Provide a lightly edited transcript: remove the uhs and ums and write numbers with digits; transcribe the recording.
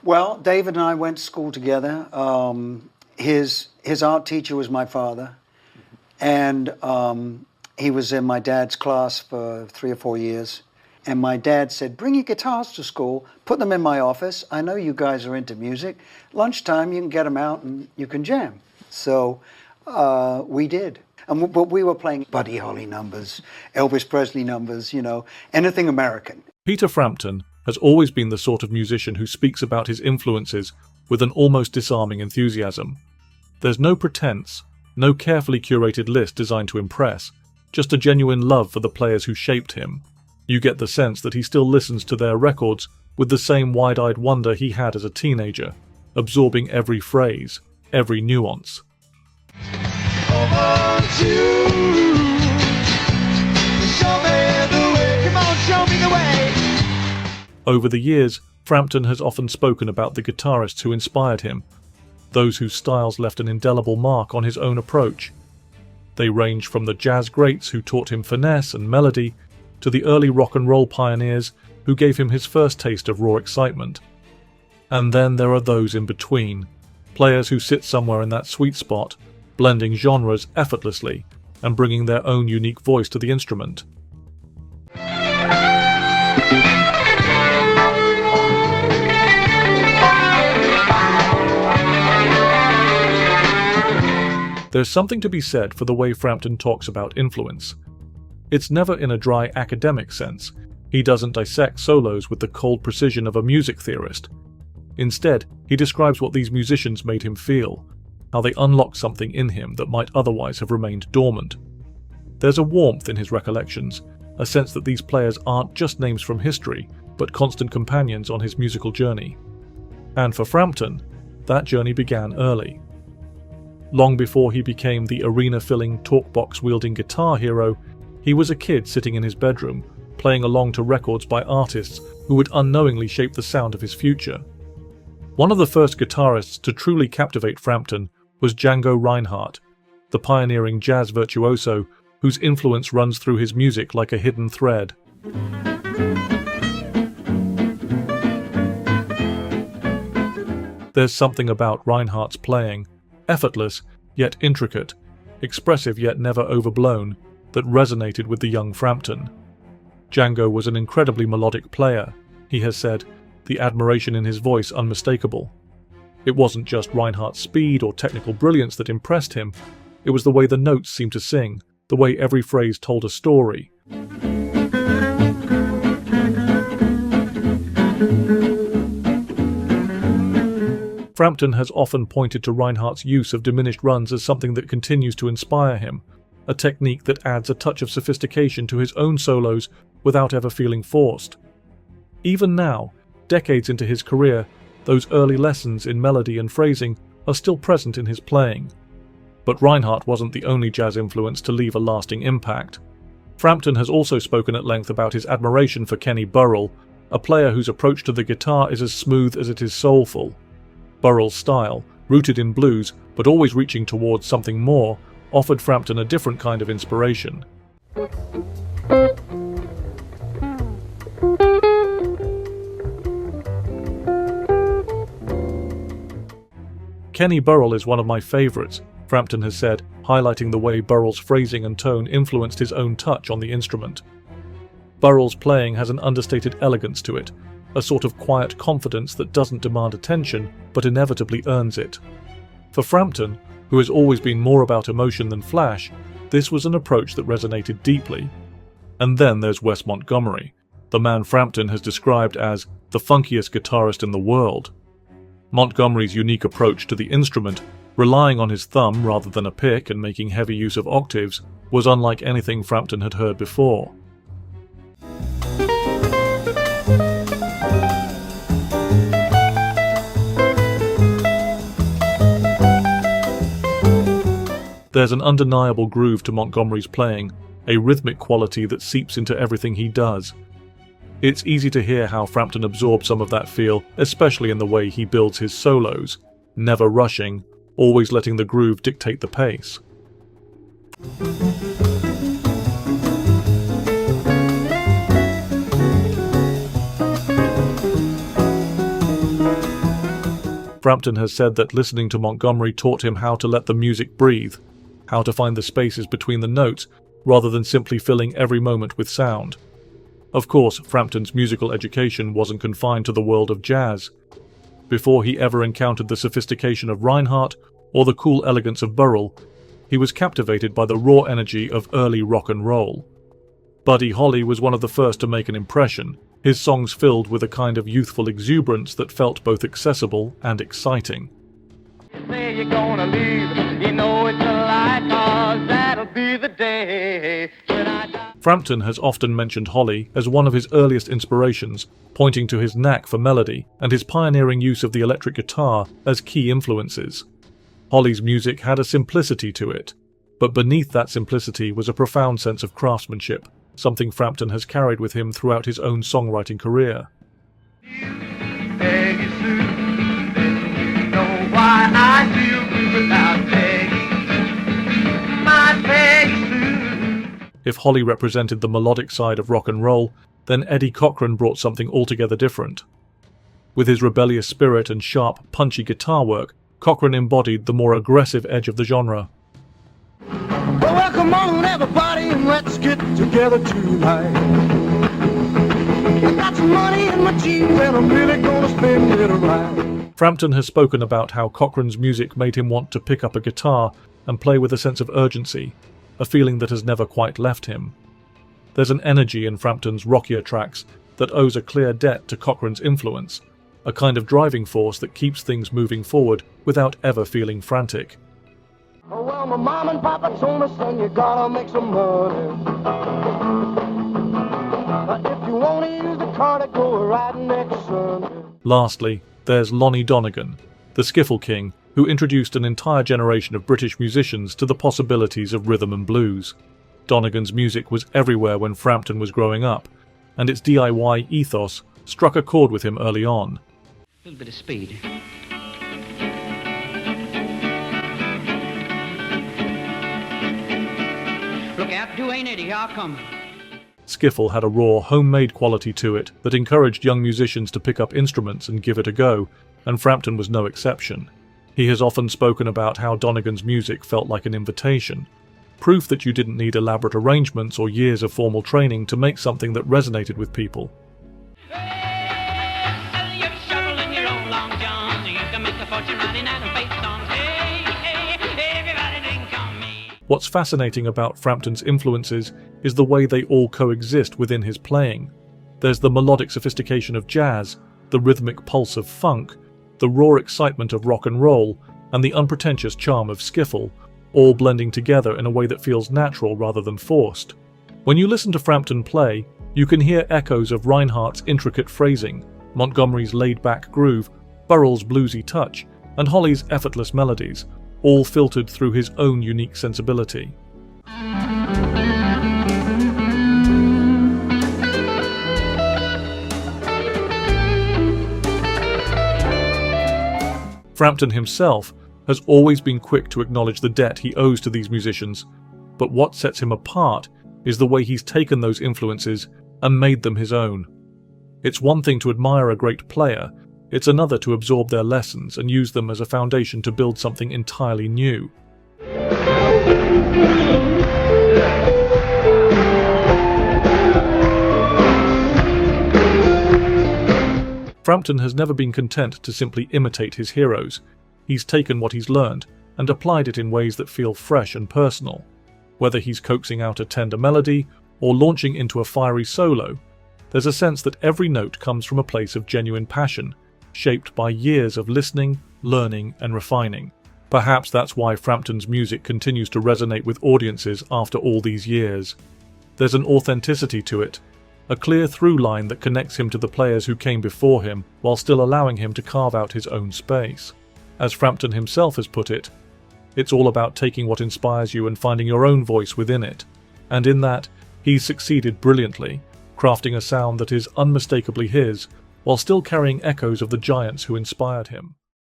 Well, David and I went to school together. His art teacher was my father, and he was in my dad's class for 3 or 4 years. And my dad said, bring your guitars to school, put them in my office. I know you guys are into music. Lunchtime, you can get them out and you can jam. So we did. But we were playing Buddy Holly numbers, Elvis Presley numbers, anything American. Peter Frampton has always been the sort of musician who speaks about his influences with an almost disarming enthusiasm. There's no pretense, no carefully curated list designed to impress, just a genuine love for the players who shaped him. You get the sense that he still listens to their records with the same wide-eyed wonder he had as a teenager, absorbing every phrase, every nuance. Over the years, Frampton has often spoken about the guitarists who inspired him, those whose styles left an indelible mark on his own approach. They range from the jazz greats who taught him finesse and melody, to the early rock and roll pioneers who gave him his first taste of raw excitement. And then there are those in between, players who sit somewhere in that sweet spot, blending genres effortlessly and bringing their own unique voice to the instrument. There's something to be said for the way Frampton talks about influence. It's never in a dry academic sense. He doesn't dissect solos with the cold precision of a music theorist. Instead, he describes what these musicians made him feel, how they unlocked something in him that might otherwise have remained dormant. There's a warmth in his recollections, a sense that these players aren't just names from history, but constant companions on his musical journey. And for Frampton, that journey began early. Long before he became the arena-filling, talkbox-wielding guitar hero, he was a kid sitting in his bedroom, playing along to records by artists who would unknowingly shape the sound of his future. One of the first guitarists to truly captivate Frampton was Django Reinhardt, the pioneering jazz virtuoso whose influence runs through his music like a hidden thread. There's something about Reinhardt's playing, effortless yet intricate, expressive yet never overblown, that resonated with the young Frampton. Django was an incredibly melodic player, he has said, the admiration in his voice unmistakable. It wasn't just Reinhardt's speed or technical brilliance that impressed him, it was the way the notes seemed to sing, the way every phrase told a story. Frampton has often pointed to Reinhardt's use of diminished runs as something that continues to inspire him, a technique that adds a touch of sophistication to his own solos without ever feeling forced. Even now, decades into his career, those early lessons in melody and phrasing are still present in his playing. But Reinhardt wasn't the only jazz influence to leave a lasting impact. Frampton has also spoken at length about his admiration for Kenny Burrell, a player whose approach to the guitar is as smooth as it is soulful. Burrell's style, rooted in blues but always reaching towards something more, offered Frampton a different kind of inspiration. Kenny Burrell is one of my favourites, Frampton has said, highlighting the way Burrell's phrasing and tone influenced his own touch on the instrument. Burrell's playing has an understated elegance to it, a sort of quiet confidence that doesn't demand attention but inevitably earns it. For Frampton, who has always been more about emotion than flash, this was an approach that resonated deeply. And then there's Wes Montgomery, the man Frampton has described as the funkiest guitarist in the world. Montgomery's unique approach to the instrument, relying on his thumb rather than a pick and making heavy use of octaves, was unlike anything Frampton had heard before. There's an undeniable groove to Montgomery's playing, a rhythmic quality that seeps into everything he does. It's easy to hear how Frampton absorbed some of that feel, especially in the way he builds his solos, never rushing, always letting the groove dictate the pace. Frampton has said that listening to Montgomery taught him how to let the music breathe, how to find the spaces between the notes rather than simply filling every moment with sound. Of course, Frampton's musical education wasn't confined to the world of jazz. Before he ever encountered the sophistication of Reinhardt or the cool elegance of Burrell, he was captivated by the raw energy of early rock and roll. Buddy Holly was one of the first to make an impression, his songs filled with a kind of youthful exuberance that felt both accessible and exciting. Say you're gonna leave, you know it's a lie, 'cause that'll be the day when I die. Frampton has often mentioned Holly as one of his earliest inspirations, pointing to his knack for melody and his pioneering use of the electric guitar as key influences. Holly's music had a simplicity to it, but beneath that simplicity was a profound sense of craftsmanship, something Frampton has carried with him throughout his own songwriting career. Peggy Sue, then you know why I feel without Peggy, my Peggy Sue. If Holly represented the melodic side of rock and roll, then Eddie Cochran brought something altogether different. With his rebellious spirit and sharp, punchy guitar work, Cochran embodied the more aggressive edge of the genre. Well, come on, everybody, and let's get together tonight. I got some money in my jeans, and I'm really gonna spend it right. Frampton has spoken about how Cochran's music made him want to pick up a guitar and play with a sense of urgency, a feeling that has never quite left him. There's an energy in Frampton's rockier tracks that owes a clear debt to Cochran's influence, a kind of driving force that keeps things moving forward without ever feeling frantic. Oh, well, my mom and papa told me, son, you gotta make some money. If you want to use the car to go riding next Sunday. Lastly, there's Lonnie Donegan, the skiffle king, who introduced an entire generation of British musicians to the possibilities of rhythm and blues. Donegan's music was everywhere when Frampton was growing up, and its DIY ethos struck a chord with him early on. A little bit of speed. Look out, Duane Eddy, here I come. Skiffle had a raw, homemade quality to it that encouraged young musicians to pick up instruments and give it a go, and Frampton was no exception. He has often spoken about how Donegan's music felt like an invitation, proof that you didn't need elaborate arrangements or years of formal training to make something that resonated with people. What's fascinating about Frampton's influences is the way they all coexist within his playing. There's the melodic sophistication of jazz, the rhythmic pulse of funk, the raw excitement of rock and roll, and the unpretentious charm of skiffle, all blending together in a way that feels natural rather than forced. When you listen to Frampton play, you can hear echoes of Reinhardt's intricate phrasing, Montgomery's laid-back groove, Burrell's bluesy touch, and Holly's effortless melodies, all filtered through his own unique sensibility. Frampton himself has always been quick to acknowledge the debt he owes to these musicians, but what sets him apart is the way he's taken those influences and made them his own. It's one thing to admire a great player, it's another to absorb their lessons and use them as a foundation to build something entirely new. Frampton has never been content to simply imitate his heroes. He's taken what he's learned and applied it in ways that feel fresh and personal. Whether he's coaxing out a tender melody or launching into a fiery solo, there's a sense that every note comes from a place of genuine passion, shaped by years of listening, learning, and refining. Perhaps that's why Frampton's music continues to resonate with audiences after all these years. There's an authenticity to it, a clear through line that connects him to the players who came before him while still allowing him to carve out his own space. As Frampton himself has put it, it's all about taking what inspires you and finding your own voice within it. And in that, he's succeeded brilliantly, crafting a sound that is unmistakably his, while still carrying echoes of the giants who inspired him.